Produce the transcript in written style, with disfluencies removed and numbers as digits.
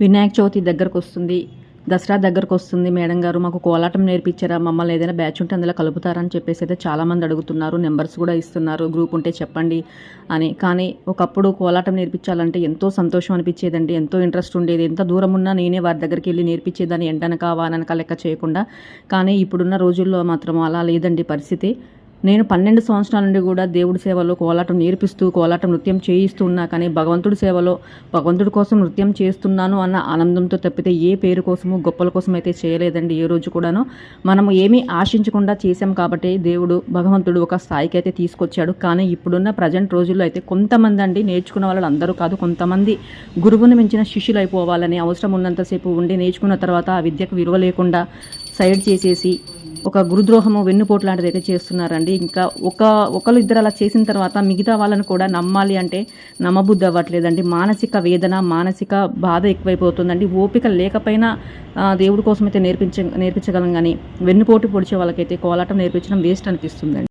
వినాయక చవితి దగ్గరకు వస్తుంది, దసరా దగ్గరకు వస్తుంది. మేడం గారు మాకు కోలాటం నేర్పించారా, మమ్మల్ని ఏదైనా బ్యాచ్ ఉంటే అందులో కలుపుతారని చెప్పేసి అయితే చాలామంది అడుగుతున్నారు. నెంబర్స్ కూడా ఇస్తున్నారు, గ్రూప్ ఉంటే చెప్పండి అని. కానీ ఒకప్పుడు కోలాటం నేర్పించాలంటే ఎంతో సంతోషం అనిపించేదండి, ఎంతో ఇంట్రెస్ట్ ఉండేది. ఎంత దూరం ఉన్నా నేనే వారి దగ్గరికి వెళ్ళి నేర్పించేదాన్ని, ఎండనక వాననక లెక్క చేయకుండా. కానీ ఇప్పుడున్న రోజుల్లో మాత్రం అలా లేదండి పరిస్థితి. నేను 12 సంవత్సరాల నుండి కూడా దేవుడి సేవలో కోలాటం నేర్పిస్తూ కోలాటం నృత్యం చేయిస్తూ ఉన్నా. కానీ భగవంతుడి సేవలో భగవంతుడి కోసం నృత్యం చేస్తున్నాను అన్న ఆనందంతో తప్పితే ఏ పేరు కోసము గొప్పల కోసం అయితే చేయలేదండి ఏ రోజు కూడాను. మనము ఏమీ ఆశించకుండా చేశాం కాబట్టి దేవుడు భగవంతుడు ఒక స్థాయికి అయితే తీసుకొచ్చాడు. కానీ ఇప్పుడున్న ప్రజెంట్ రోజుల్లో అయితే కొంతమంది అండి, నేర్చుకున్న వాళ్ళు అందరూ కాదు, కొంతమంది గురువుని మించిన శిష్యులు అయిపోవాలని అవసరం ఉన్నంతసేపు ఉండి నేర్చుకున్న తర్వాత ఆ విద్యకు విలువ లేకుండా సైడ్ చేసేసి ఒక గురుద్రోహము వెన్నుపోటు లాంటిది అయితే చేస్తున్నారండి. ఇంకా ఒకళ్ళు ఇద్దరు అలా చేసిన తర్వాత మిగతా వాళ్ళని కూడా నమ్మాలి అంటే నమ్మబుద్ధి అవ్వట్లేదండి. మానసిక వేదన, మానసిక బాధ ఎక్కువైపోతుందండి. ఓపిక లేకపోయినా దేవుడి కోసం అయితే నేర్పించగలం. కానీ వెన్నుపోటు పొడిచే వాళ్ళకైతే కోలాటం నేర్పించడం వేస్ట్ అనిపిస్తుందండి.